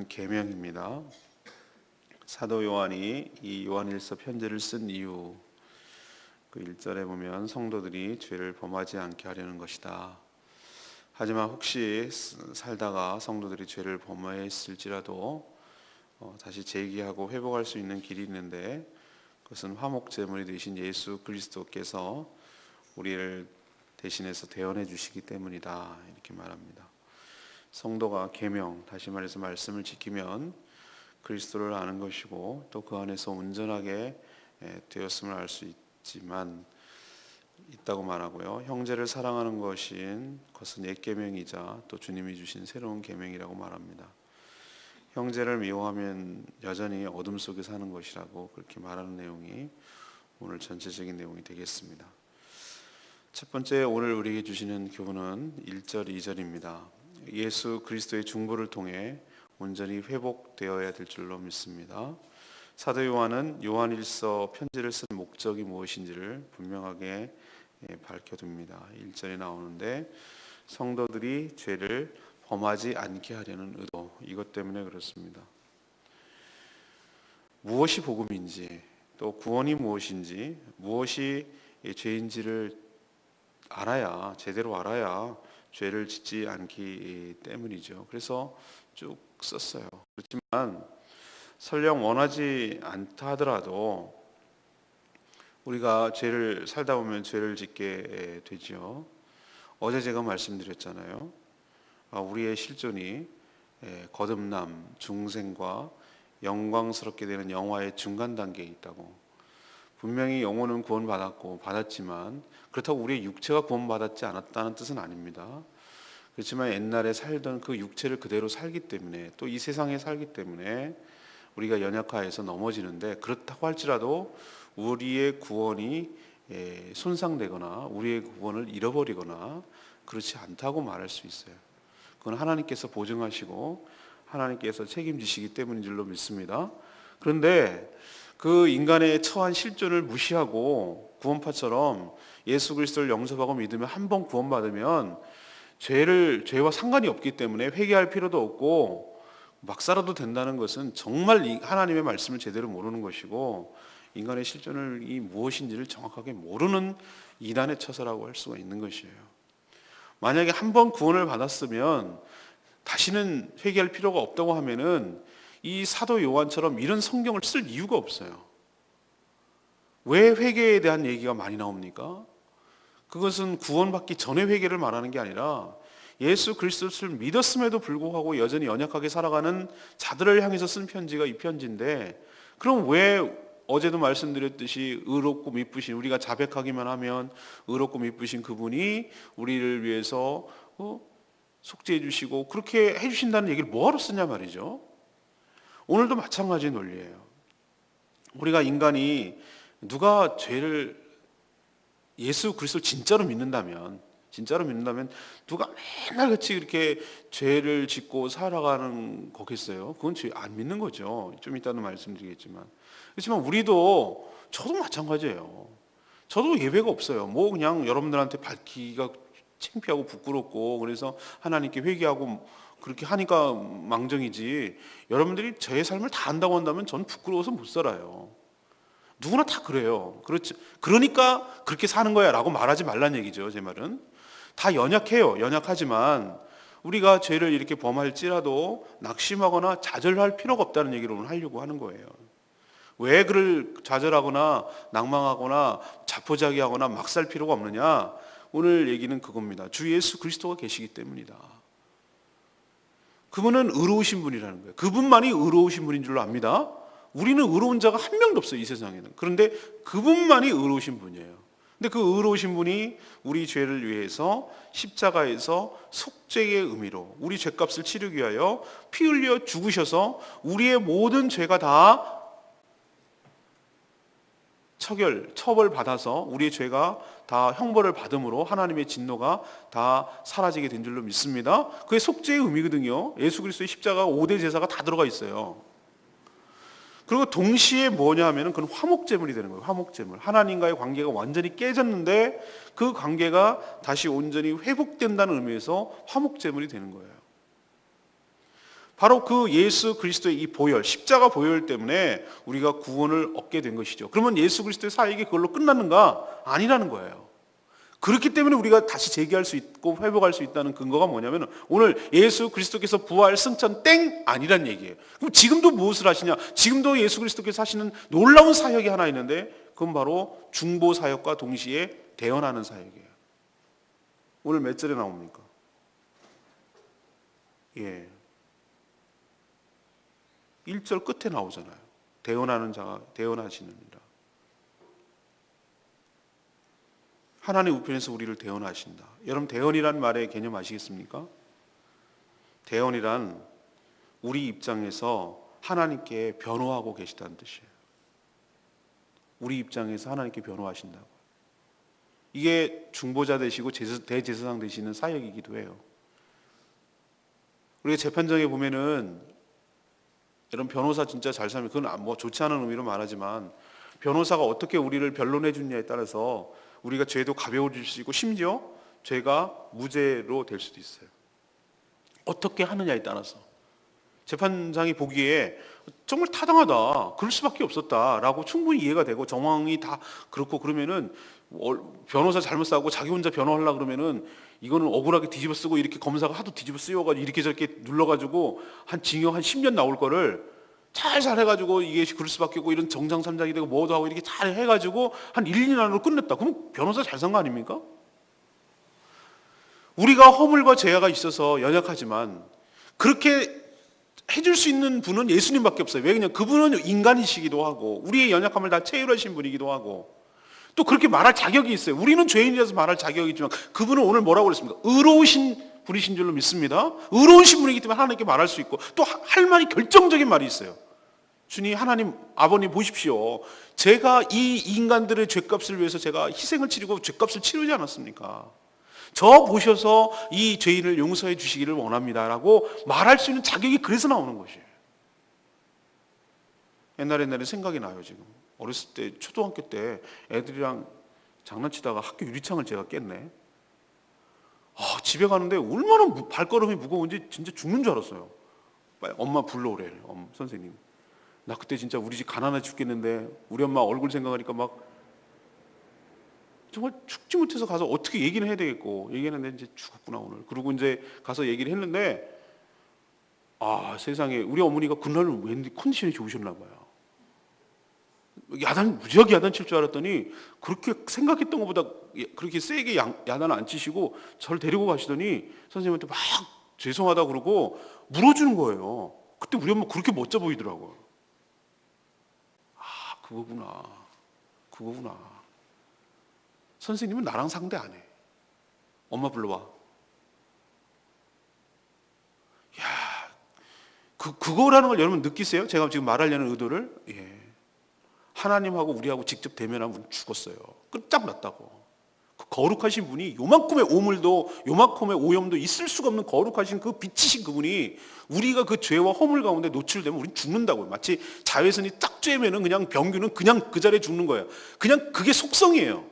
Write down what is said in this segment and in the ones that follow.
계명입니다. 사도 요한이 이 요한일서 편지를 쓴 이유, 그 1절에 보면 성도들이 죄를 범하지 않게 하려는 것이다. 하지만 혹시 살다가 성도들이 죄를 범했을지라도 다시 재기하고 회복할 수 있는 길이 있는데, 그것은 화목제물이 되신 예수 그리스도께서 우리를 대신해서 대언해 주시기 때문이다, 이렇게 말합니다. 성도가 계명, 다시 말해서 말씀을 지키면 그리스도를 아는 것이고 또 그 안에서 온전하게 되었음을 알 수 있다고 말하고요. 형제를 사랑하는 것은 옛 계명이자 또 주님이 주신 새로운 계명이라고 말합니다. 형제를 미워하면 여전히 어둠 속에 사는 것이라고 그렇게 말하는 내용이 오늘 전체적인 내용이 되겠습니다. 첫 번째, 오늘 우리에게 주시는 교훈은 1절, 2절입니다. 예수 그리스도의 중보를 통해 온전히 회복되어야 될 줄로 믿습니다. 사도 요한은 요한일서 편지를 쓴 목적이 무엇인지를 분명하게 밝혀둡니다. 1절에 나오는데, 성도들이 죄를 범하지 않게 하려는 의도, 이것 때문에 그렇습니다. 무엇이 복음인지, 또 구원이 무엇인지, 무엇이 죄인지를 제대로 알아야 죄를 짓지 않기 때문이죠. 그래서 쭉 썼어요. 그렇지만 설령 원하지 않다 하더라도 우리가 죄를 살다 보면 죄를 짓게 되죠. 어제 제가 말씀드렸잖아요. 우리의 실존이 거듭남, 중생과 영광스럽게 되는 영화의 중간 단계에 있다고. 분명히 영혼은 받았지만 그렇다고 우리의 육체가 구원받았지 않았다는 뜻은 아닙니다. 그렇지만 옛날에 살던 그 육체를 그대로 살기 때문에, 또 이 세상에 살기 때문에 우리가 연약하여서 넘어지는데, 그렇다고 할지라도 우리의 구원이 손상되거나 우리의 구원을 잃어버리거나 그렇지 않다고 말할 수 있어요. 그건 하나님께서 보증하시고 하나님께서 책임지시기 때문인 줄로 믿습니다. 그런데 그 인간의 처한 실존을 무시하고 구원파처럼 예수 그리스도를 영접하고 믿으면, 한 번 구원받으면 죄와 상관이 없기 때문에 회개할 필요도 없고 막 살아도 된다는 것은 정말 하나님의 말씀을 제대로 모르는 것이고, 인간의 실존이 무엇인지를 정확하게 모르는 이단의 처사라고 할 수가 있는 것이에요. 만약에 한 번 구원을 받았으면 다시는 회개할 필요가 없다고 하면은 이 사도 요한처럼 이런 성경을 쓸 이유가 없어요. 왜 회개에 대한 얘기가 많이 나옵니까? 그것은 구원받기 전에 회개를 말하는 게 아니라 예수 그리스도를 믿었음에도 불구하고 여전히 연약하게 살아가는 자들을 향해서 쓴 편지가 이 편지인데, 그럼 왜 어제도 말씀드렸듯이 의롭고 미쁘신, 우리가 자백하기만 하면 의롭고 미쁘신 그분이 우리를 위해서 속죄해 주시고 그렇게 해주신다는 얘기를 뭐하러 쓰냐 말이죠. 오늘도 마찬가지 논리예요. 우리가 인간이, 누가 예수 그리스도를 진짜로 믿는다면 누가 맨날 같이 이렇게 죄를 짓고 살아가는 거겠어요? 그건 죄 안 믿는 거죠. 좀 이따는 말씀드리겠지만. 그렇지만 저도 마찬가지예요. 저도 예배가 없어요. 그냥 여러분들한테 밝히기가 창피하고 부끄럽고, 그래서 하나님께 회개하고 그렇게 하니까 망정이지, 여러분들이 제 삶을 다 안다고 한다면 저는 부끄러워서 못 살아요. 누구나 다 그래요. 그러니까 그렇게 사는 거야 라고 말하지 말란 얘기죠. 제 말은 다 연약해요. 연약하지만 우리가 죄를 이렇게 범할지라도 낙심하거나 좌절할 필요가 없다는 얘기를 오늘 하려고 하는 거예요. 왜 그를 좌절하거나 낭망하거나 자포자기하거나 막 살 필요가 없느냐? 오늘 얘기는 그겁니다. 주 예수 그리스도가 계시기 때문이다. 그분은 의로우신 분이라는 거예요. 그분만이 의로우신 분인 줄로 압니다. 우리는 의로운 자가 한 명도 없어요, 이 세상에는. 그런데 그분만이 의로우신 분이에요. 근데 그 의로우신 분이 우리 죄를 위해서 십자가에서 속죄의 의미로 우리 죄값을 치르기 위하여 피 흘려 죽으셔서 우리의 모든 죄가 다 처벌받아서 우리의 죄가 다 형벌을 받음으로 하나님의 진노가 다 사라지게 된 줄로 믿습니다. 그게 속죄의 의미거든요. 예수 그리스도의 십자가 5대 제사가 다 들어가 있어요. 그리고 동시에 뭐냐 하면 그건 화목제물이 되는 거예요. 화목제물. 하나님과의 관계가 완전히 깨졌는데 그 관계가 다시 온전히 회복된다는 의미에서 화목제물이 되는 거예요. 바로 그 예수 그리스도의 이 보혈, 십자가 보혈 때문에 우리가 구원을 얻게 된 것이죠. 그러면 예수 그리스도의 사역이 그걸로 끝났는가? 아니라는 거예요. 그렇기 때문에 우리가 다시 재기할 수 있고 회복할 수 있다는 근거가 뭐냐면 오늘 예수 그리스도께서 부활 승천 땡 아니란 얘기예요. 그럼 지금도 무엇을 하시냐? 지금도 예수 그리스도께서 하시는 놀라운 사역이 하나 있는데 그건 바로 중보 사역과 동시에 대언하는 사역이에요. 오늘 몇 절에 나옵니까? 예. 1절 끝에 나오잖아요. 대언하는 자가 대언하시느니라. 하나님 우편에서 우리를 대언하신다. 여러분 대언이란 말의 개념 아시겠습니까? 대언이란 우리 입장에서 하나님께 변호하고 계시다는 뜻이에요. 우리 입장에서 하나님께 변호하신다고. 이게 중보자 되시고 대제사장 되시는 사역이기도 해요. 우리가 재판정에 보면은 여러분 변호사 진짜 잘 살면 그건 뭐 좋지 않은 의미로 말하지만 변호사가 어떻게 우리를 변론해 주느냐에 따라서 우리가 죄도 가벼워질 수 있고 심지어 죄가 무죄로 될 수도 있어요. 어떻게 하느냐에 따라서 재판장이 보기에 정말 타당하다, 그럴 수밖에 없었다라고 충분히 이해가 되고 정황이 다 그렇고 그러면은 변호사 잘못 싸고 자기 혼자 변호하려고 그러면은 이거는 억울하게 뒤집어 쓰고 이렇게 검사가 하도 뒤집어 쓰여가지고 이렇게 저렇게 눌러가지고 한 징역 한 10년 나올 거를 잘 해가지고 이게 그럴 수밖에 없고 이런 정상삼장이 되고 뭐도 하고 이렇게 잘 해가지고 한 1, 2년 안으로 끝냈다. 그럼 변호사 잘 산 거 아닙니까? 우리가 허물과 죄가 있어서 연약하지만 그렇게 해줄 수 있는 분은 예수님밖에 없어요. 왜냐면 그분은 인간이시기도 하고 우리의 연약함을 다 체휼하신 분이기도 하고 또 그렇게 말할 자격이 있어요. 우리는 죄인이라서 말할 자격이 있지만 그분은 오늘 뭐라고 그랬습니까? 의로우신 분이신 줄로 믿습니다. 의로우신 분이기 때문에 하나님께 말할 수 있고 또 할 말이 결정적인 말이 있어요. 주님, 하나님, 아버님 보십시오. 제가 이 인간들의 죄값을 위해서 제가 희생을 치르고 죄값을 치르지 않았습니까? 저 보셔서 이 죄인을 용서해 주시기를 원합니다라고 말할 수 있는 자격이 그래서 나오는 것이에요. 옛날에 생각이 나요. 지금 어렸을 때 초등학교 때 애들이랑 장난치다가 학교 유리창을 제가 깼네. 집에 가는데 얼마나 발걸음이 무거운지 진짜 죽는 줄 알았어요. 빨리 엄마 불러오래. 선생님, 나 그때 진짜 우리 집 가난해 죽겠는데 우리 엄마 얼굴 생각하니까 막 정말 죽지 못해서 가서 어떻게 얘기는 해야 되겠고 얘기했는데 이제 죽었구나 오늘. 그리고 이제 가서 얘기를 했는데 세상에 우리 어머니가 그날은 왠지 컨디션이 좋으셨나 봐요. 무지하게 야단 칠 줄 알았더니 그렇게 생각했던 것보다 그렇게 세게 야단을 안 치시고 저를 데리고 가시더니 선생님한테 막 죄송하다 그러고 물어주는 거예요. 그때 우리 엄마 그렇게 멋져 보이더라고요. 그거구나. 선생님은 나랑 상대 안 해. 엄마 불러와. 그거라는 걸 여러분 느끼세요? 제가 지금 말하려는 의도를. 하나님하고 우리하고 직접 대면하면 우리는 죽었어요. 끝장났다고. 그 거룩하신 분이 요만큼의 오물도 요만큼의 오염도 있을 수가 없는 거룩하신 그 빛이신 그분이 우리가 그 죄와 허물 가운데 노출되면 우리는 죽는다고요. 마치 자외선이 딱 쬐면은 그냥 병균은 그냥 그 자리에 죽는 거예요. 그냥 그게 속성이에요.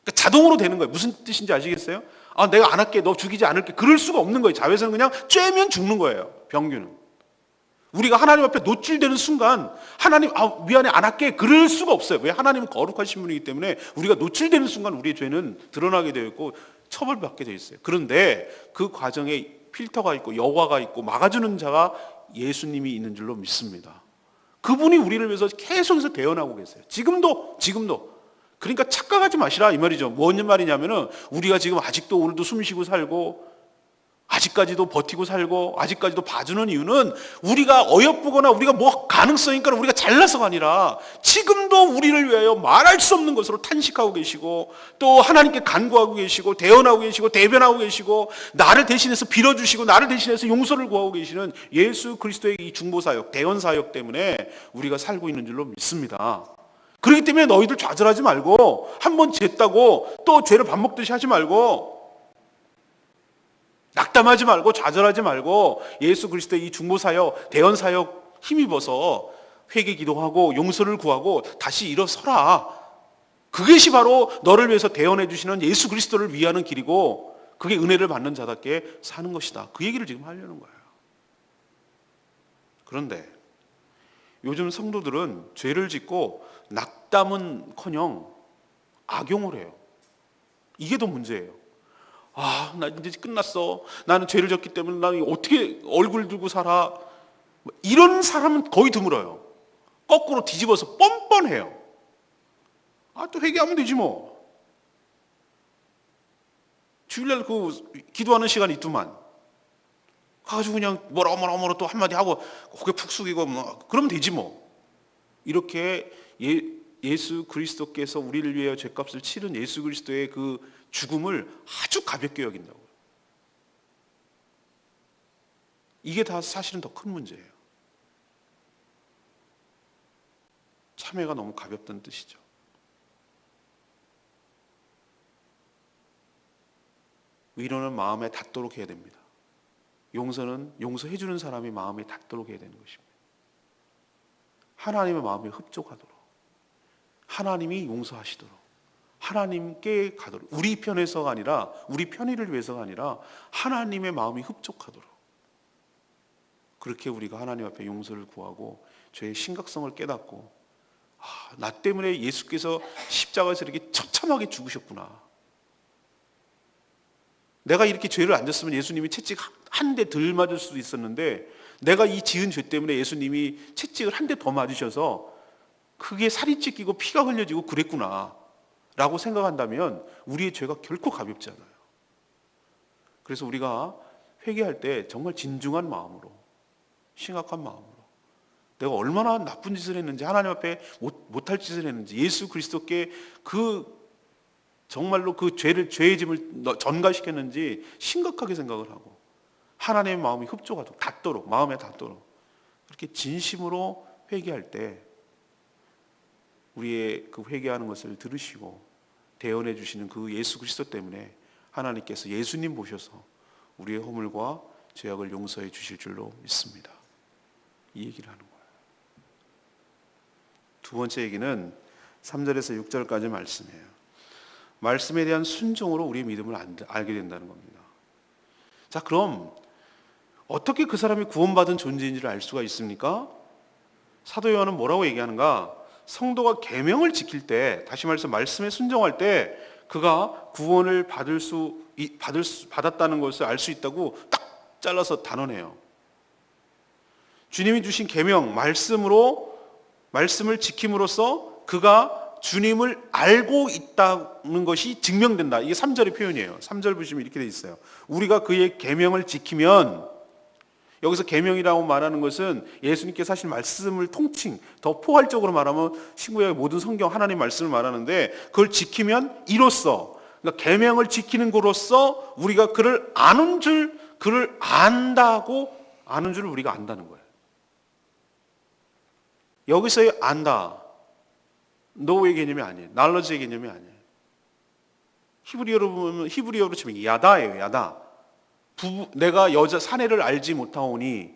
그러니까 자동으로 되는 거예요. 무슨 뜻인지 아시겠어요? 내가 안 할게, 너 죽이지 않을게. 그럴 수가 없는 거예요. 자외선은 그냥 쬐면 죽는 거예요. 병균은. 우리가 하나님 앞에 노출되는 순간 하나님 미안해 안 할게 그럴 수가 없어요. 왜? 하나님은 거룩하신 분이기 때문에 우리가 노출되는 순간 우리의 죄는 드러나게 되어 있고 처벌받게 되어 있어요. 그런데 그 과정에 필터가 있고 여과가 있고 막아주는 자가 예수님이 있는 줄로 믿습니다. 그분이 우리를 위해서 계속해서 대언하고 계세요. 지금도. 그러니까 착각하지 마시라 이 말이죠. 뭔 말이냐면은 우리가 지금 아직도 오늘도 숨쉬고 살고 아직까지도 버티고 살고 아직까지도 봐주는 이유는 우리가 어여쁘거나 우리가 뭐 가능성이니까 우리가 잘나서가 아니라 지금도 우리를 위하여 말할 수 없는 것으로 탄식하고 계시고 또 하나님께 간구하고 계시고 대언하고 계시고 대변하고 계시고 나를 대신해서 빌어주시고 나를 대신해서 용서를 구하고 계시는 예수 그리스도의 이 중보사역 대언사역 때문에 우리가 살고 있는 줄로 믿습니다. 그렇기 때문에 너희들 좌절하지 말고 한번 쟀다고 또 죄를 밥 먹듯이 하지 말고 낙담하지 말고 좌절하지 말고 예수 그리스도의 이 중보사역, 대언사역 힘입어서 회개 기도하고 용서를 구하고 다시 일어서라. 그것이 바로 너를 위해서 대언해 주시는 예수 그리스도를 위하는 길이고 그게 은혜를 받는 자답게 사는 것이다. 그 얘기를 지금 하려는 거예요. 그런데 요즘 성도들은 죄를 짓고 낙담은커녕 악용을 해요. 이게 더 문제예요. 나 이제 끝났어. 나는 죄를 졌기 때문에 나는 어떻게 얼굴 들고 살아. 이런 사람은 거의 드물어요. 거꾸로 뒤집어서 뻔뻔해요. 또 회개하면 되지 뭐. 주일날 기도하는 시간이 있더만. 가가지고 그냥 뭐라 또 한마디 하고 고개 푹 숙이고 그러면 되지 뭐. 이렇게 예수 그리스도께서 우리를 위하여 죄값을 치른 예수 그리스도의 그 죽음을 아주 가볍게 여긴다고요. 이게 다 사실은 더 큰 문제예요. 참회가 너무 가볍다는 뜻이죠. 위로는 마음에 닿도록 해야 됩니다. 용서는 용서해 주는 사람이 마음에 닿도록 해야 되는 것입니다. 하나님의 마음에 흡족하도록, 하나님이 용서하시도록, 하나님께 가도록, 우리 편에서가 아니라 우리 편의를 위해서가 아니라 하나님의 마음이 흡족하도록, 그렇게 우리가 하나님 앞에 용서를 구하고 죄의 심각성을 깨닫고 나 때문에 예수께서 십자가에서 이렇게 처참하게 죽으셨구나. 내가 이렇게 죄를 안 졌으면 예수님이 채찍 한 대 덜 맞을 수도 있었는데 내가 이 지은 죄 때문에 예수님이 채찍을 한 대 더 맞으셔서 그게 살이 찢기고 피가 흘려지고 그랬구나 라고 생각한다면 우리의 죄가 결코 가볍지 않아요. 그래서 우리가 회개할 때 정말 진중한 마음으로, 심각한 마음으로, 내가 얼마나 나쁜 짓을 했는지, 하나님 앞에 못할 짓을 했는지, 예수 그리스도께 정말로 죄의 짐을 전가시켰는지 심각하게 생각을 하고 하나님의 마음이 흡족하도록, 닿도록, 마음에 닿도록 그렇게 진심으로 회개할 때 우리의 그 회개하는 것을 들으시고 대언해 주시는 그 예수 그리스도 때문에 하나님께서 예수님 보셔서 우리의 허물과 죄악을 용서해 주실 줄로 믿습니다. 이 얘기를 하는 거예요. 두 번째 얘기는 3절에서 6절까지 말씀이에요. 말씀에 대한 순종으로 우리의 믿음을 알게 된다는 겁니다. 자, 그럼 어떻게 그 사람이 구원받은 존재인지를 알 수가 있습니까? 사도 요한은 뭐라고 얘기하는가? 성도가 계명을 지킬 때, 다시 말해서 말씀에 순종할 때 그가 구원을 받았다는 것을 알 수 있다고 딱 잘라서 단언해요. 주님이 주신 계명, 말씀을 지킴으로써 그가 주님을 알고 있다는 것이 증명된다. 이게 3절의 표현이에요. 3절 보시면 이렇게 돼 있어요. 우리가 그의 계명을 지키면, 여기서 계명이라고 말하는 것은 예수님께서 하신 말씀을 더 포괄적으로 말하면 신구약의 모든 성경 하나님의 말씀을 말하는데 그걸 지키면 이로써, 그러니까 계명을 지키는 것으로써 우리가 그를 아는 줄, 그를 안다고 아는 줄을 우리가 안다는 거예요. 여기서의 안다, 노의 개념이 아니에요. 날러지의 개념이 아니에요. 히브리어로 치면 야다예요. 야다. 내가 사내를 알지 못하오니,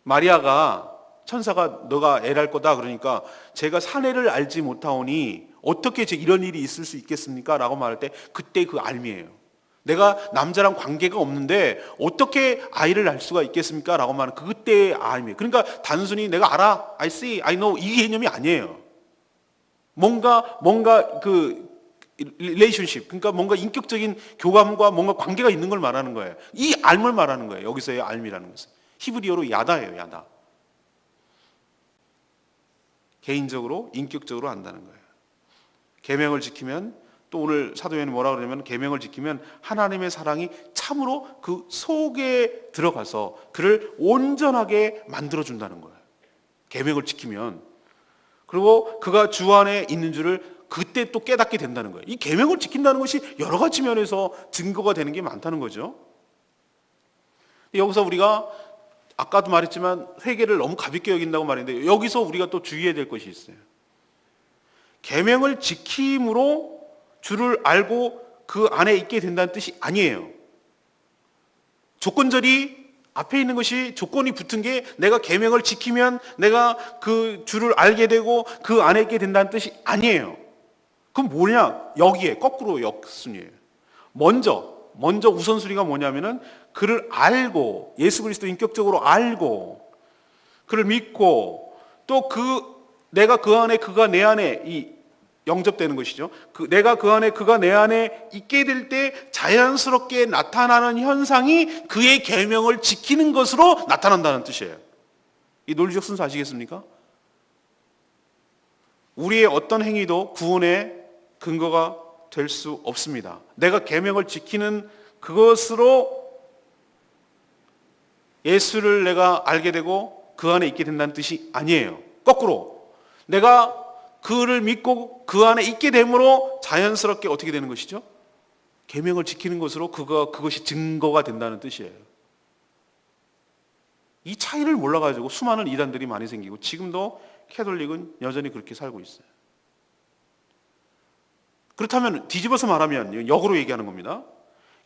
마리아가 천사가 너가 애를 할 거다 그러니까 제가 사내를 알지 못하오니 어떻게 이런 일이 있을 수 있겠습니까? 라고 말할 때 그때 그 알미예요. 내가 남자랑 관계가 없는데 어떻게 아이를 낳을 수가 있겠습니까? 라고 말하는 그때의 알미예요. 그러니까 단순히 내가 알아, I see, I know 이 개념이 아니에요. 뭔가 릴레이션십, 그러니까 뭔가 인격적인 교감과 뭔가 관계가 있는 걸 말하는 거예요. 이 알을 말하는 거예요. 여기서의 알미라는 것은 히브리어로 야다예요. 야다. 개인적으로, 인격적으로 안다는 거예요. 계명을 지키면, 또 오늘 사도 요한이 뭐라고 그러냐면 계명을 지키면 하나님의 사랑이 참으로 그 속에 들어가서 그를 온전하게 만들어준다는 거예요. 계명을 지키면. 그리고 그가 주 안에 있는 줄을 그때 또 깨닫게 된다는 거예요. 이 계명을 지킨다는 것이 여러 가지 면에서 증거가 되는 게 많다는 거죠. 여기서 우리가 아까도 말했지만 회개를 너무 가볍게 여긴다고 말했는데 여기서 우리가 또 주의해야 될 것이 있어요. 계명을 지킴으로 주를 알고 그 안에 있게 된다는 뜻이 아니에요. 조건절이 앞에 있는 것이 조건이 붙은 게 내가 계명을 지키면 내가 그 주를 알게 되고 그 안에 있게 된다는 뜻이 아니에요. 그럼 뭐냐? 여기에 거꾸로 역순이에요. 먼저 우선순위가 뭐냐면은 그를 알고, 예수 그리스도 인격적으로 알고 그를 믿고 또 내가 그 안에 그가 내 안에 영접되는 것이죠. 내가 그 안에 그가 내 안에 있게 될 때 자연스럽게 나타나는 현상이 그의 계명을 지키는 것으로 나타난다는 뜻이에요. 이 논리적 순서 아시겠습니까? 우리의 어떤 행위도 구원의 근거가 될 수 없습니다. 내가 계명을 지키는 그것으로 예수를 내가 알게 되고 그 안에 있게 된다는 뜻이 아니에요. 거꾸로 내가 그를 믿고 그 안에 있게 됨으로 자연스럽게 어떻게 되는 것이죠? 계명을 지키는 것으로 그것이 증거가 된다는 뜻이에요. 이 차이를 몰라가지고 수많은 이단들이 많이 생기고 지금도 캐톨릭은 여전히 그렇게 살고 있어요. 그렇다면 뒤집어서 말하면 역으로 얘기하는 겁니다.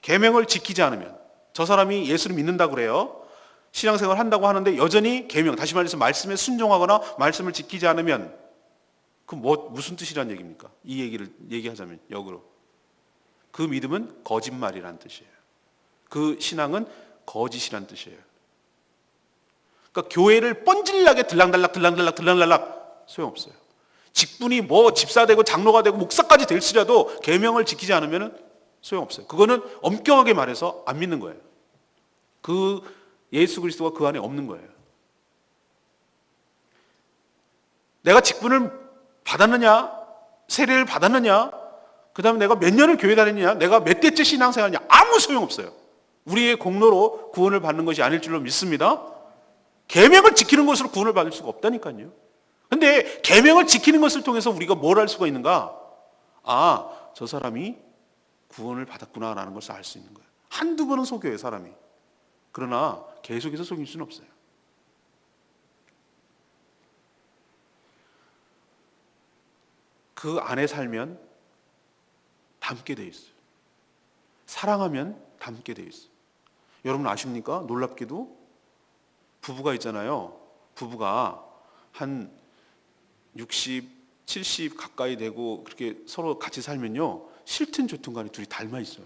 계명을 지키지 않으면 저 사람이 예수를 믿는다 그래요. 신앙생활 한다고 하는데 여전히 계명, 다시 말해서 말씀에 순종하거나 말씀을 지키지 않으면 무슨 뜻이란 얘기입니까? 이 얘기를 얘기하자면 역으로 그 믿음은 거짓말이란 뜻이에요. 그 신앙은 거짓이란 뜻이에요. 그러니까 교회를 뻔질나게 들락달락 소용없어요. 직분이 집사 되고 장로가 되고 목사까지 될지라도 계명을 지키지 않으면 소용없어요. 그거는 엄격하게 말해서 안 믿는 거예요. 그 예수 그리스도가 그 안에 없는 거예요. 내가 직분을 받았느냐, 세례를 받았느냐, 그 다음에 내가 몇 년을 교회 다녔느냐, 내가 몇 대째 신앙생활이냐, 아무 소용없어요. 우리의 공로로 구원을 받는 것이 아닐 줄로 믿습니다. 계명을 지키는 것으로 구원을 받을 수가 없다니까요. 근데 계명을 지키는 것을 통해서 우리가 뭘 할 수가 있는가? 저 사람이 구원을 받았구나라는 것을 알 수 있는 거예요. 한두 번은 속여요, 사람이. 그러나 계속해서 속일 수는 없어요. 그 안에 살면 닮게 돼 있어요. 사랑하면 닮게 돼 있어요. 여러분 아십니까? 놀랍게도 부부가 있잖아요. 부부가 한 60, 70 가까이 되고 그렇게 서로 같이 살면요, 싫든 좋든 간에 둘이 닮아 있어요.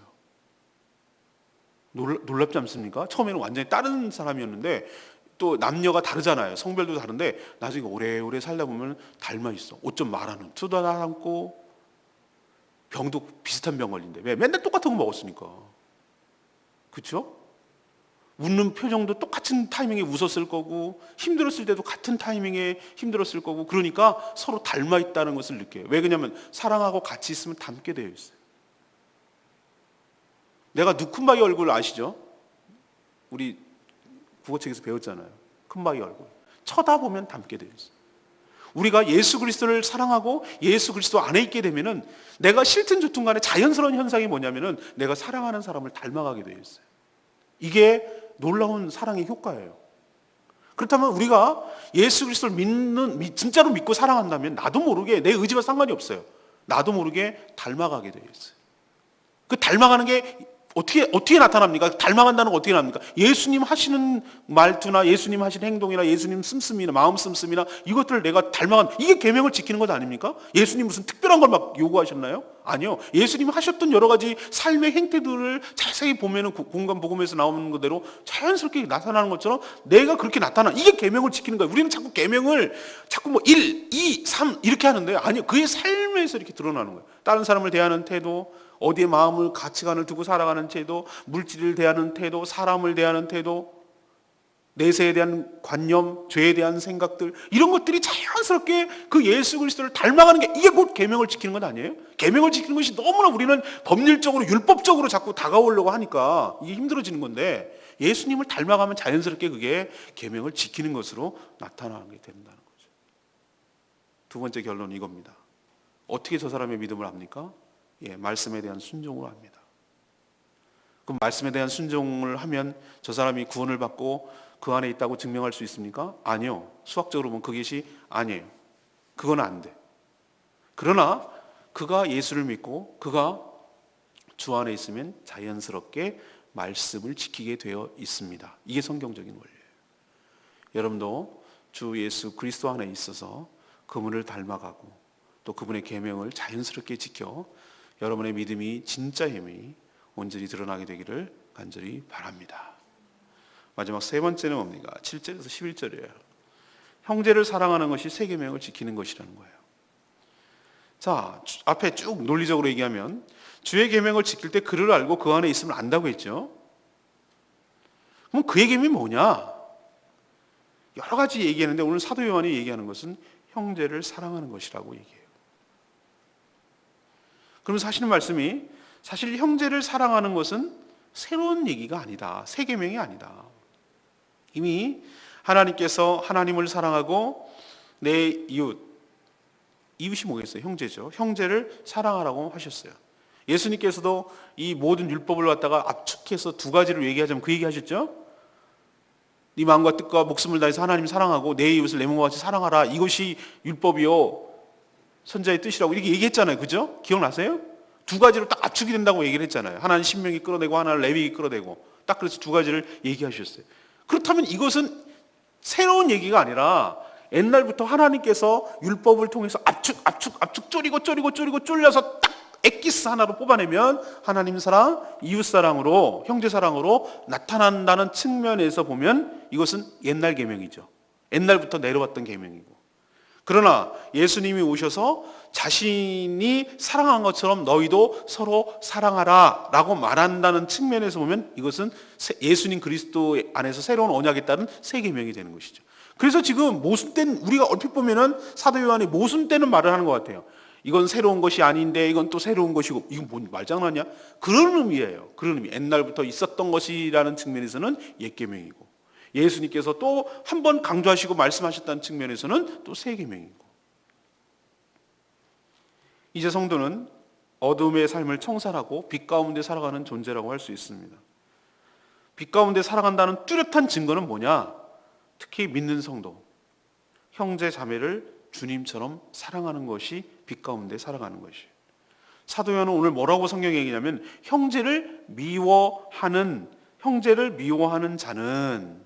놀랍지 않습니까? 처음에는 완전히 다른 사람이었는데 또 남녀가 다르잖아요. 성별도 다른데 나중에 오래오래 살다 보면 닮아 있어. 옷 좀 말하는 투도 닮고 병도 비슷한 병 걸린대. 왜? 맨날 똑같은 거 먹었으니까. 그렇죠? 웃는 표정도 똑같은 타이밍에 웃었을 거고 힘들었을 때도 같은 타이밍에 힘들었을 거고 그러니까 서로 닮아 있다는 것을 느껴요. 왜 그러냐면 사랑하고 같이 있으면 닮게 되어 있어요. 내가 누쿤바이 얼굴 아시죠? 우리 국어책에서 배웠잖아요. 큰바이 얼굴. 쳐다보면 닮게 되어 있어요. 우리가 예수 그리스도를 사랑하고 예수 그리스도 안에 있게 되면은 내가 싫든 좋든 간에 자연스러운 현상이 뭐냐면은 내가 사랑하는 사람을 닮아가게 되어 있어요. 이게 놀라운 사랑의 효과예요. 그렇다면 우리가 예수 그리스도를 진짜로 믿고 사랑한다면 나도 모르게 내 의지와 상관이 없어요. 나도 모르게 닮아가게 되어 있어요. 그 닮아가는 게 어떻게 나타납니까? 닮아간다는 거 어떻게 나옵니까? 예수님 하시는 말투나 예수님 하시는 행동이나 예수님 씀씀이나 마음 씀씀이나 이것들을 내가 닮아간, 이게 계명을 지키는 것 아닙니까? 예수님 무슨 특별한 걸 막 요구하셨나요? 아니요. 예수님 하셨던 여러 가지 삶의 행태들을 자세히 보면은 공간 복음에서 나오는 그대로 자연스럽게 나타나는 것처럼 내가 그렇게 나타나, 이게 계명을 지키는 거예요. 우리는 자꾸 계명을 자꾸 1, 2, 3 이렇게 하는데 아니요. 그의 삶에서 이렇게 드러나는 거예요. 다른 사람을 대하는 태도, 어디에 마음을 가치관을 두고 살아가는 태도, 물질을 대하는 태도, 사람을 대하는 태도, 내세에 대한 관념, 죄에 대한 생각들, 이런 것들이 자연스럽게 그 예수 그리스도를 닮아가는 게 이게 곧 계명을 지키는 것 아니에요? 계명을 지키는 것이 너무나 우리는 법률적으로 율법적으로 자꾸 다가오려고 하니까 이게 힘들어지는 건데 예수님을 닮아가면 자연스럽게 그게 계명을 지키는 것으로 나타나게 된다는 거죠. 두 번째 결론은 이겁니다. 어떻게 저 사람의 믿음을 압니까? 말씀에 대한 순종으로 합니다. 그럼 말씀에 대한 순종을 하면 저 사람이 구원을 받고 그 안에 있다고 증명할 수 있습니까? 아니요. 수학적으로 보면 그것이 아니에요. 그건 안 돼. 그러나 그가 예수를 믿고 그가 주 안에 있으면 자연스럽게 말씀을 지키게 되어 있습니다. 이게 성경적인 원리예요. 여러분도 주 예수 그리스도 안에 있어서 그분을 닮아가고 또 그분의 계명을 자연스럽게 지켜 여러분의 믿음이 진짜 힘이 온전히 드러나게 되기를 간절히 바랍니다. 마지막 세 번째는 뭡니까? 7절에서 11절이에요. 형제를 사랑하는 것이 세 계명을 지키는 것이라는 거예요. 자, 앞에 쭉 논리적으로 얘기하면 주의 계명을 지킬 때 그를 알고 그 안에 있음을 안다고 했죠. 그럼 그의 계명이 뭐냐? 여러 가지 얘기하는데 오늘 사도 요한이 얘기하는 것은 형제를 사랑하는 것이라고 얘기해요. 그러면서 하시는 말씀이 사실 형제를 사랑하는 것은 새로운 얘기가 아니다. 새 계명이 아니다. 이미 하나님께서 하나님을 사랑하고 내 이웃이 뭐겠어요? 형제죠. 형제를 사랑하라고 하셨어요. 예수님께서도 이 모든 율법을 갖다가 압축해서 두 가지를 얘기하자면 그 얘기 하셨죠? 네 마음과 뜻과 목숨을 다해서 하나님 사랑하고 내 이웃을 내 몸과 같이 사랑하라. 이것이 율법이요 선자의 뜻이라고 이렇게 얘기했잖아요. 그죠? 기억나세요? 두 가지로 딱 압축이 된다고 얘기를 했잖아요. 하나는 신명이 끌어내고 하나는 레위기 끌어내고 딱 그래서 두 가지를 얘기하셨어요. 그렇다면 이것은 새로운 얘기가 아니라 옛날부터 하나님께서 율법을 통해서 압축 졸이고 졸려서 딱 엑기스 하나로 뽑아내면 하나님 사랑, 이웃 사랑으로, 형제 사랑으로 나타난다는 측면에서 보면 이것은 옛날 계명이죠. 옛날부터 내려왔던 계명이고. 그러나 예수님이 오셔서 자신이 사랑한 것처럼 너희도 서로 사랑하라 라고 말한다는 측면에서 보면 이것은 예수님 그리스도 안에서 새로운 언약에 따른 새 계명이 되는 것이죠. 그래서 지금 모순된, 우리가 얼핏 보면은 사도 요한이 모순되는 말을 하는 것 같아요. 이건 새로운 것이 아닌데 이건 또 새로운 것이고, 이건 뭔 말장난이야? 그런 의미예요. 그런 의미. 옛날부터 있었던 것이라는 측면에서는 옛 계명이고, 예수님께서 또 한 번 강조하시고 말씀하셨다는 측면에서는 또 새 계명이고. 이제 성도는 어둠의 삶을 청산하고 빛 가운데 살아가는 존재라고 할 수 있습니다. 빛 가운데 살아간다는 뚜렷한 증거는 뭐냐? 특히 믿는 성도, 형제 자매를 주님처럼 사랑하는 것이 빛 가운데 살아가는 것이에요. 사도 요한은 오늘 뭐라고 성경에 얘기냐면 형제를 미워하는 자는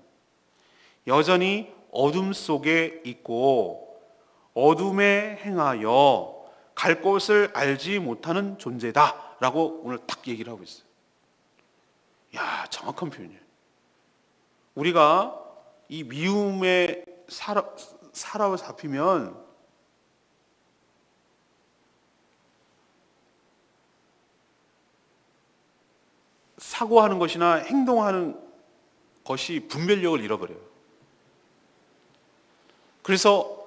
여전히 어둠 속에 있고 어둠에 행하여 갈 곳을 알지 못하는 존재다라고 오늘 딱 얘기를 하고 있어요. 야, 정확한 표현이에요. 우리가 이 미움에 사로잡히면 사고하는 것이나 행동하는 것이 분별력을 잃어버려요. 그래서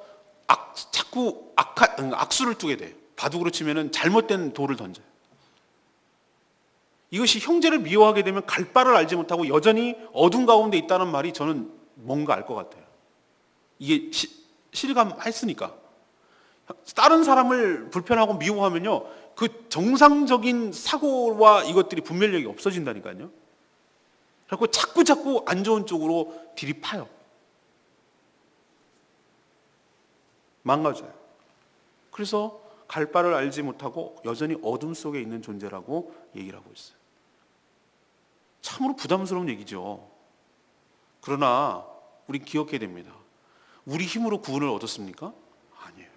자꾸 악수를 두게 돼요. 바둑으로 치면은 잘못된 돌을 던져요. 이것이 형제를 미워하게 되면 갈 바를 알지 못하고 여전히 어둠 가운데 있다는 말이 저는 뭔가 알 것 같아요. 이게 실감했으니까. 다른 사람을 불편하고 미워하면요, 그 정상적인 사고와 이것들이 분별력이 없어진다니까요. 그래서 자꾸 안 좋은 쪽으로 들이파요. 망가져요. 그래서 갈 바를 알지 못하고 여전히 어둠 속에 있는 존재라고 얘기를 하고 있어요. 참으로 부담스러운 얘기죠. 그러나 우린 기억해야 됩니다. 우리 힘으로 구원을 얻었습니까? 아니에요.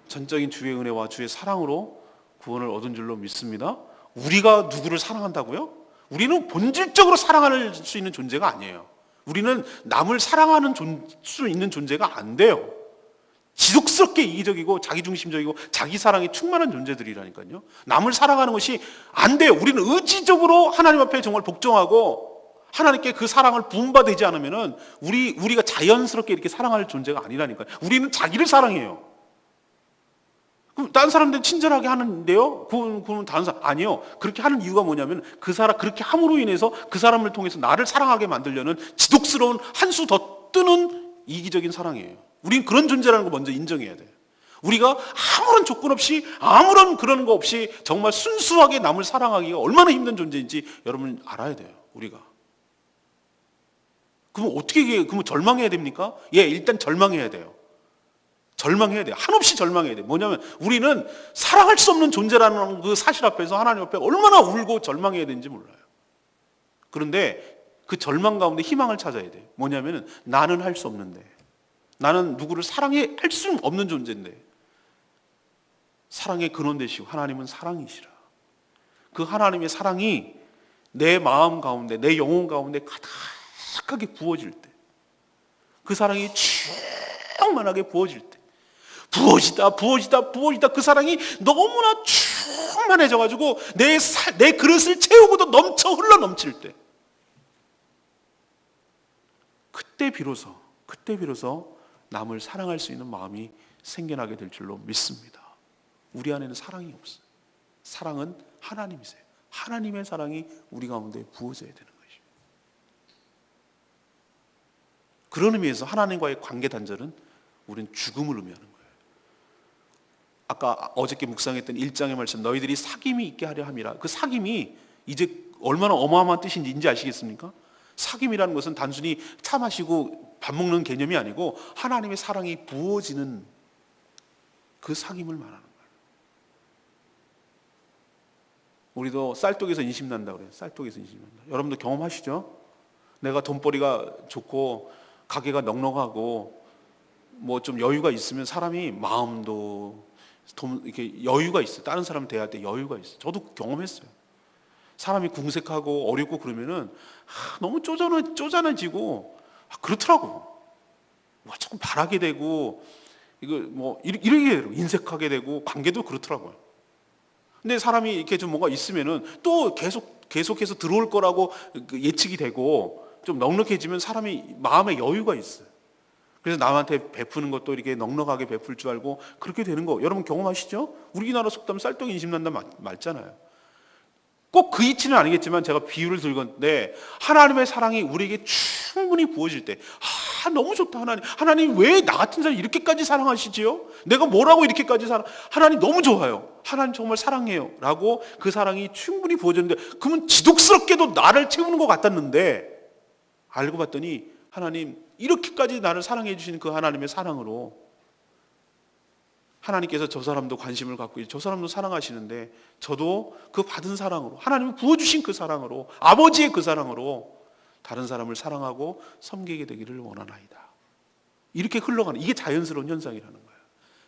전적인 주의 은혜와 주의 사랑으로 구원을 얻은 줄로 믿습니다. 우리가 누구를 사랑한다고요? 우리는 본질적으로 사랑할 수 있는 존재가 아니에요. 우리는 남을 사랑하는 수 있는 존재가 안 돼요. 지속스럽게 이기적이고 자기중심적이고 자기 사랑에 충만한 존재들이라니까요. 남을 사랑하는 것이 안 돼요. 우리는 의지적으로 하나님 앞에 정말 복종하고 하나님께 그 사랑을 부음받지 않으면은 우리가 자연스럽게 이렇게 사랑할 존재가 아니라니까요. 우리는 자기를 사랑해요. 그럼 다른 사람들은 친절하게 하는데요. 그건 다른 사람 아니요. 그렇게 하는 이유가 뭐냐면 그 사람 그렇게 함으로 인해서 그 사람을 통해서 나를 사랑하게 만들려는 지독스러운 한 수 더 뜨는 이기적인 사랑이에요. 우린 그런 존재라는 거 먼저 인정해야 돼요. 우리가 아무런 조건 없이 아무런 그런 거 없이 정말 순수하게 남을 사랑하기가 얼마나 힘든 존재인지 여러분 알아야 돼요. 우리가. 그럼 그러면 절망해야 됩니까? 예, 일단 절망해야 돼요. 절망해야 돼요. 한없이 절망해야 돼요. 뭐냐면 우리는 사랑할 수 없는 존재라는 그 사실 앞에서 하나님 앞에 얼마나 울고 절망해야 되는지 몰라요. 그런데 그 절망 가운데 희망을 찾아야 돼요. 뭐냐면 나는 할 수 없는데, 나는 누구를 사랑할 수 없는 존재인데 사랑의 근원 되시고 하나님은 사랑이시라. 그 하나님의 사랑이 내 마음 가운데, 내 영혼 가운데 가득하게 부어질 때, 그 사랑이 충만하게 부어질 때, 부어지다 그 사랑이 너무나 충만해져가지고 내 그릇을 채우고도 넘쳐 흘러 넘칠 때, 그때 비로소 남을 사랑할 수 있는 마음이 생겨나게 될 줄로 믿습니다. 우리 안에는 사랑이 없어요. 사랑은 하나님이세요. 하나님의 사랑이 우리 가운데 부어져야 되는 것이죠. 그런 의미에서 하나님과의 관계 단절은 우리는 죽음을 의미하는 거예요. 아까 어저께 묵상했던 1장의 말씀, 너희들이 사귐이 있게 하려 함이라. 그 사귐이 이제 얼마나 어마어마한 뜻인지 아시겠습니까? 사귐이라는 것은 단순히 차 마시고 밥 먹는 개념이 아니고 하나님의 사랑이 부어지는 그 사귐을 말하는 거예요. 우리도 쌀떡에서 인심 난다 그래요. 쌀떡에서 인심 난다. 여러분도 경험하시죠? 내가 돈벌이가 좋고 가게가 넉넉하고 뭐 좀 여유가 있으면 사람이 마음도 이렇게 여유가 있어요. 다른 사람 대할 때 여유가 있어요. 저도 경험했어요. 사람이 궁색하고 어렵고 그러면은 너무 쪼잔해지고 그렇더라고요. 뭐 조금 바라게 되고 이거 뭐 이렇게 되고 인색하게 되고 관계도 그렇더라고요. 근데 사람이 이렇게 좀 뭔가 있으면은 또 계속해서 들어올 거라고 예측이 되고 좀 넉넉해지면 사람이 마음에 여유가 있어요. 그래서 남한테 베푸는 것도 이렇게 넉넉하게 베풀 줄 알고 그렇게 되는 거 여러분 경험하시죠? 우리나라 속담 쌀떡 인심난다 맞잖아요. 꼭 그 이치는 아니겠지만 제가 비유를 들건데 하나님의 사랑이 우리에게 충분히 부어질 때 너무 좋다 하나님 왜 나 같은 사람 이렇게까지 사랑하시지요? 내가 뭐라고 이렇게까지 하나님 너무 좋아요. 하나님 정말 사랑해요 라고 그 사랑이 충분히 부어졌는데 그러면 지독스럽게도 나를 채우는 것 같았는데 알고 봤더니 하나님 이렇게까지 나를 사랑해 주시는 그 하나님의 사랑으로 하나님께서 저 사람도 관심을 갖고 저 사람도 사랑하시는데 저도 그 받은 사랑으로 하나님이 부어주신 그 사랑으로 아버지의 그 사랑으로 다른 사람을 사랑하고 섬기게 되기를 원하나이다. 이렇게 흘러가는 이게 자연스러운 현상이라는 거예요.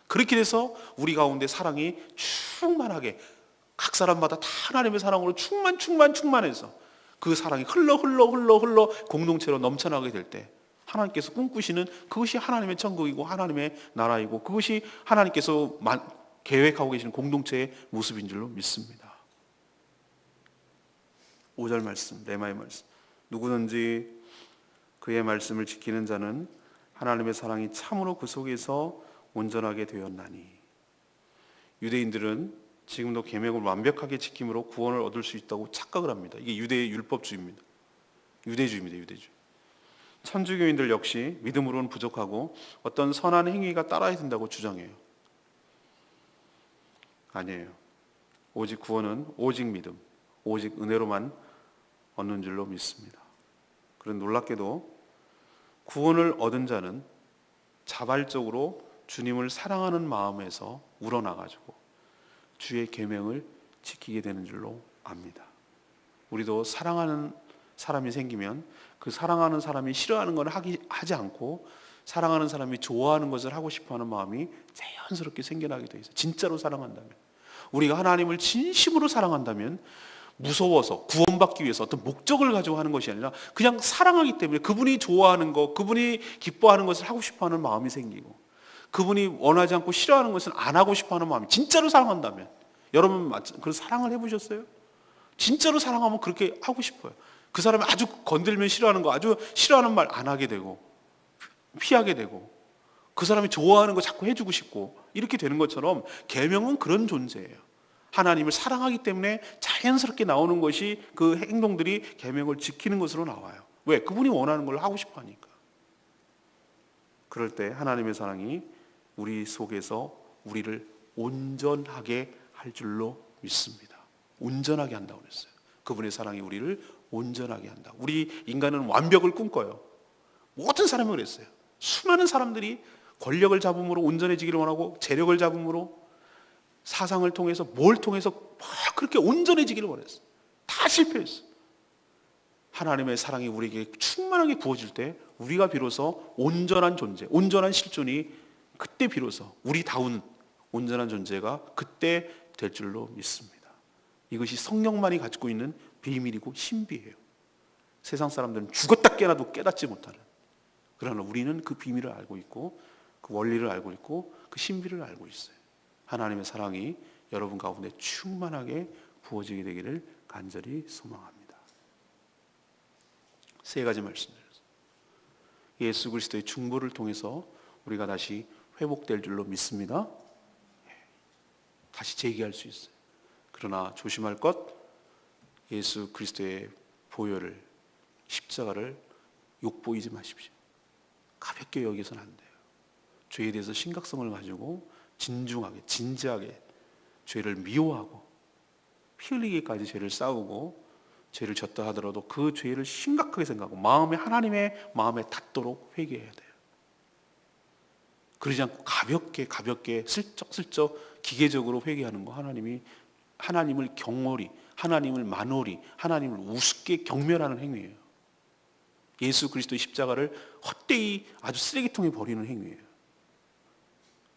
그렇게 돼서 우리 가운데 사랑이 충만하게 각 사람마다 다 하나님의 사랑으로 충만해서 그 사랑이 흘러 공동체로 넘쳐나게 될 때 하나님께서 꿈꾸시는 그것이 하나님의 천국이고 하나님의 나라이고 그것이 하나님께서 계획하고 계시는 공동체의 모습인 줄로 믿습니다. 5절 말씀, 레마의 말씀. 누구든지 그의 말씀을 지키는 자는 하나님의 사랑이 참으로 그 속에서 온전하게 되었나니. 유대인들은 지금도 계명을 완벽하게 지킴으로 구원을 얻을 수 있다고 착각을 합니다. 이게 유대의 율법주의입니다. 유대주의. 천주교인들 역시 믿음으로는 부족하고 어떤 선한 행위가 따라야 된다고 주장해요. 아니에요. 오직 구원은 오직 믿음, 오직 은혜로만 얻는 줄로 믿습니다. 그런 놀랍게도 구원을 얻은 자는 자발적으로 주님을 사랑하는 마음에서 우러나가지고 주의 계명을 지키게 되는 줄로 압니다. 우리도 사랑하는 사람이 생기면 그 사랑하는 사람이 싫어하는 건 하지 않고 사랑하는 사람이 좋아하는 것을 하고 싶어하는 마음이 자연스럽게 생겨나게 돼 있어요. 진짜로 사랑한다면, 우리가 하나님을 진심으로 사랑한다면 무서워서 구원받기 위해서 어떤 목적을 가지고 하는 것이 아니라 그냥 사랑하기 때문에 그분이 좋아하는 것, 그분이 기뻐하는 것을 하고 싶어하는 마음이 생기고 그분이 원하지 않고 싫어하는 것은 안 하고 싶어하는 마음이 진짜로 사랑한다면, 여러분 그런 사랑을 해보셨어요? 진짜로 사랑하면 그렇게 하고 싶어요. 그 사람이 아주 건들면 싫어하는 거, 아주 싫어하는 말 안 하게 되고 피하게 되고 그 사람이 좋아하는 거 자꾸 해주고 싶고 이렇게 되는 것처럼 계명은 그런 존재예요. 하나님을 사랑하기 때문에 자연스럽게 나오는 것이 그 행동들이 계명을 지키는 것으로 나와요. 왜? 그분이 원하는 걸 하고 싶어 하니까. 그럴 때 하나님의 사랑이 우리 속에서 우리를 온전하게 할 줄로 믿습니다. 온전하게 한다고 그랬어요. 그분의 사랑이 우리를 온전하게 한다. 우리 인간은 완벽을 꿈꿔요. 모든 사람이 그랬어요. 수많은 사람들이 권력을 잡음으로 온전해지기를 원하고 재력을 잡음으로 사상을 통해서 뭘 통해서 그렇게 온전해지기를 원했어요. 다 실패했어요. 하나님의 사랑이 우리에게 충만하게 부어질 때 우리가 비로소 온전한 존재, 온전한 실존이 그때 비로소 우리다운 온전한 존재가 그때 될 줄로 믿습니다. 이것이 성령만이 가지고 있는 비밀이고 신비예요. 세상 사람들은 죽었다 깨어나도 깨닫지 못하는. 그러나 우리는 그 비밀을 알고 있고 그 원리를 알고 있고 그 신비를 알고 있어요. 하나님의 사랑이 여러분 가운데 충만하게 부어지게 되기를 간절히 소망합니다. 세 가지 말씀드렸습니다. 예수 그리스도의 중보를 통해서 우리가 다시 회복될 줄로 믿습니다. 다시 재기할 수 있어요. 그러나 조심할 것, 예수 그리스도의 보혈을, 십자가를 욕보이지 마십시오. 가볍게 여기서는 안 돼요. 죄에 대해서 심각성을 가지고 진중하게, 진지하게 죄를 미워하고 피 흘리기까지 죄를 싸우고 죄를 졌다 하더라도 그 죄를 심각하게 생각하고 마음에 하나님의 마음에 닿도록 회개해야 돼요. 그러지 않고 가볍게 슬쩍슬쩍 기계적으로 회개하는 거 하나님을 경홀히, 하나님을 만홀히, 하나님을 우습게 경멸하는 행위예요. 예수 그리스도의 십자가를 헛되이 아주 쓰레기통에 버리는 행위예요.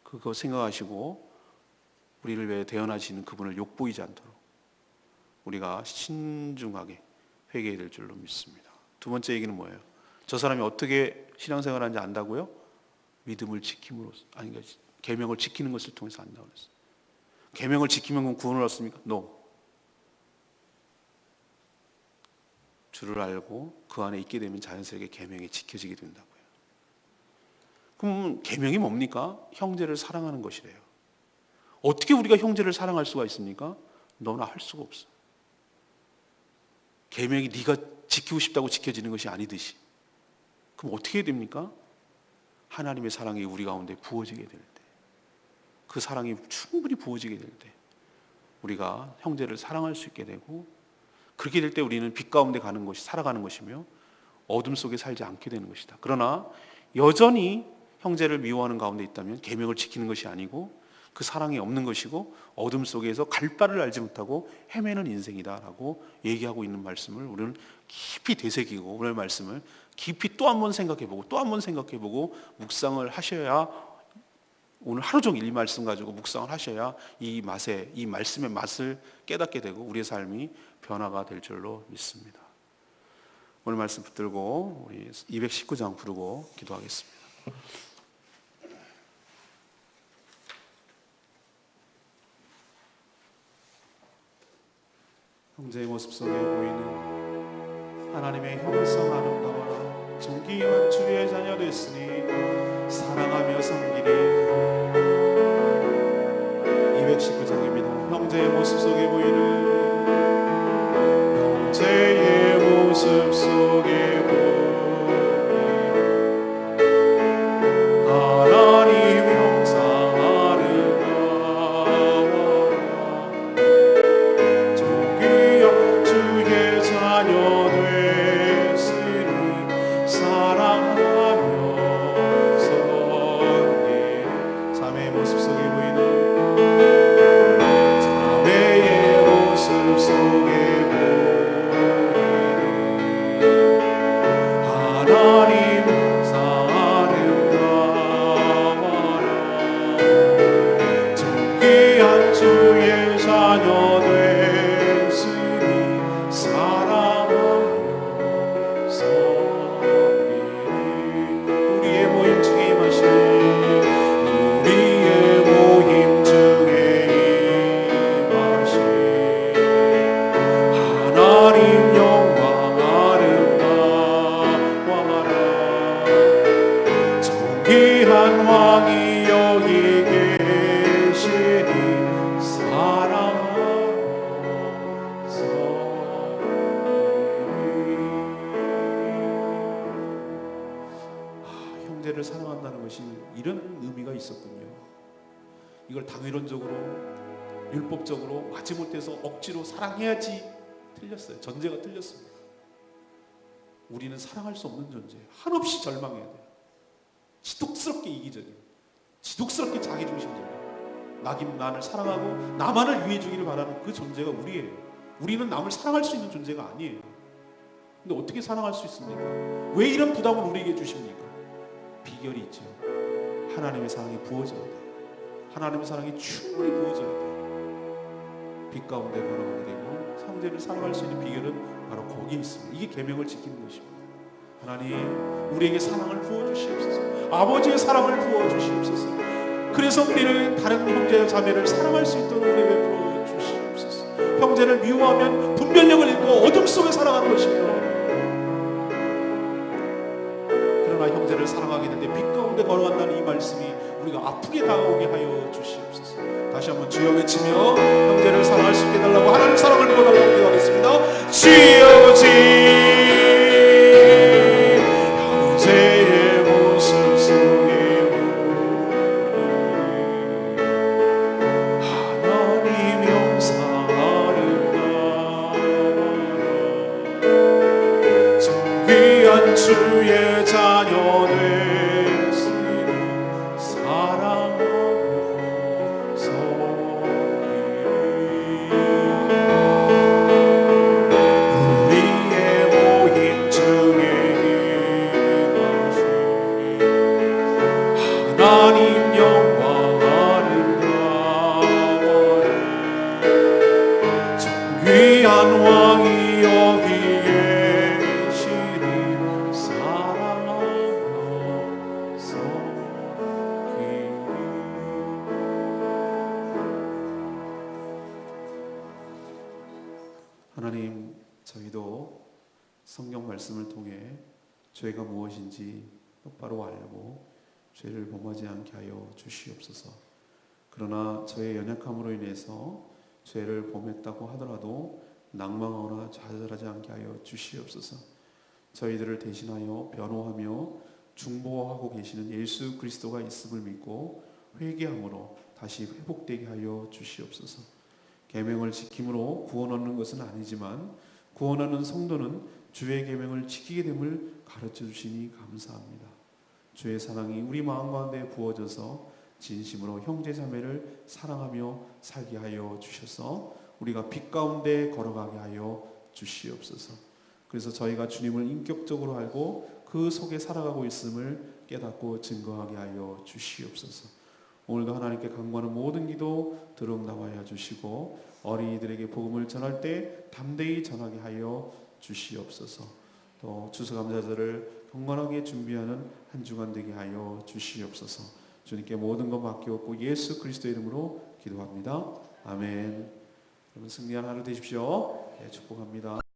그거 생각하시고 우리를 위해 대언하시는 그분을 욕보이지 않도록 우리가 신중하게 회개해야 될 줄로 믿습니다. 두 번째 얘기는 뭐예요? 저 사람이 어떻게 신앙생활을 하는지 안다고요? 믿음을 지킴으로써, 아니 계명을 지키는 것을 통해서 안다고 그랬어요. 계명을 지키면 구원을 얻습니까? No. 주를 알고 그 안에 있게 되면 자연스럽게 계명이 지켜지게 된다고요. 그럼 계명이 뭡니까? 형제를 사랑하는 것이래요. 어떻게 우리가 형제를 사랑할 수가 있습니까? 너나 할 수가 없어. 계명이 네가 지키고 싶다고 지켜지는 것이 아니듯이. 그럼 어떻게 해야 됩니까? 하나님의 사랑이 우리 가운데 부어지게 될 때, 그 사랑이 충분히 부어지게 될 때 우리가 형제를 사랑할 수 있게 되고, 그렇게 될 때 우리는 빛 가운데 살아가는 것이며 어둠 속에 살지 않게 되는 것이다. 그러나 여전히 형제를 미워하는 가운데 있다면 계명을 지키는 것이 아니고 그 사랑이 없는 것이고 어둠 속에서 갈 바를 알지 못하고 헤매는 인생이다라고 얘기하고 있는 말씀을 우리는 깊이 되새기고, 오늘 말씀을 깊이 또 한 번 생각해보고 또 한 번 생각해보고 묵상을 하셔야, 오늘 하루 종일 이 말씀 가지고 묵상을 하셔야 이 말씀의 맛을 깨닫게 되고 우리의 삶이 변화가 될 줄로 믿습니다. 오늘 말씀 붙들고 우리 219장 부르고 기도하겠습니다. 형제의 모습 속에 보이는 하나님의 형성 아름다워라 존귀한 주의 자녀 됐으니 사랑하며 섬기리. 219장입니다. 형제의 모습 속에 보이는, 형제의 모습 속에 보이는 하나님 형상 아름다워라 존귀한 주의 자녀 됐으니 사랑하며 섬기리. 자매의 모습 속에 보이는, 자매의 모습 속에 형제를 사랑한다는 것이 이런 의미가 있었군요. 이걸 당위론적으로 율법적으로 마지못해서 억지로 사랑해야지 틀렸어요. 전제가 틀렸습니다. 우리는 사랑할 수 없는 존재예요. 한없이 절망해야 돼요. 지독스럽게 이기적이에요. 지독스럽게 자기중심적이에요. 나를 사랑하고 나만을 위해 주기를 바라는 그 존재가 우리예요. 우리는 남을 사랑할 수 있는 존재가 아니에요. 근데 어떻게 사랑할 수 있습니까? 왜 이런 부담을 우리에게 주십니까? 비결이 있죠. 하나님의 사랑이 부어져야 돼요. 하나님의 사랑이 충분히 부어져야 돼요. 빛 가운데 걸어가게 되고 형제를 사랑할 수 있는 비결은 바로 거기에 있습니다. 이게 계명을 지키는 것입니다. 하나님, 우리에게 사랑을 부어주시옵소서. 아버지의 사랑을 부어주시옵소서. 그래서 우리는 다른 형제와 자매를 사랑할 수 있도록 우리 베풀어 주시옵소서. 형제를 미워하면 분별력을 잃고 어둠 속에 살아가는 것이며, 그러나 형제를 사랑하게 되는데 빛 가운데 걸어간다는 이 말씀이 우리가 아프게 다가오게 하여 주시옵소서. 다시 한번 주여 외치며 형제를 사랑할 수 있게 해달라고, 하나님 사랑을 부어달라고 기도하겠습니다. 주여 주 형제의 모습 속에 하나님 용서하는가. 정귀한 주의 자녀 되시는 사랑하면서 우리의 모임 중에 하나님 영광하는가. 정귀한 왕이 여기 계시니 사랑하면서 하나님, 저희도 성경 말씀을 통해 죄가 무엇인지 똑바로 알고 죄를 범하지 않게 하여 주시옵소서. 그러나 저의 연약함으로 인해서 죄를 범했다고 하더라도 낭망하거나 좌절하지 않게 하여 주시옵소서. 저희들을 대신하여 변호하며 중보하고 계시는 예수 그리스도가 있음을 믿고 회개함으로 다시 회복되게 하여 주시옵소서. 계명을 지킴으로 구원 얻는 것은 아니지만 구원하는 성도는 주의 계명을 지키게 됨을 가르쳐 주시니 감사합니다. 주의 사랑이 우리 마음 가운데 부어져서 진심으로 형제 자매를 사랑하며 살게 하여 주셔서 우리가 빛 가운데 걸어가게 하여 주시옵소서. 그래서 저희가 주님을 인격적으로 알고 그 속에 살아가고 있음을 깨닫고 증거하게 하여 주시옵소서. 오늘도 하나님께 간구하는 모든 기도 들어응답하여 주시고 어린이들에게 복음을 전할 때 담대히 전하게 하여 주시옵소서. 또 추수감사절을 경건하게 준비하는 한 주간 되게 하여 주시옵소서. 주님께 모든 것 맡기옵고 예수 그리스도 이름으로 기도합니다. 아멘. 여러분 승리한 하루 되십시오. 네, 축복합니다.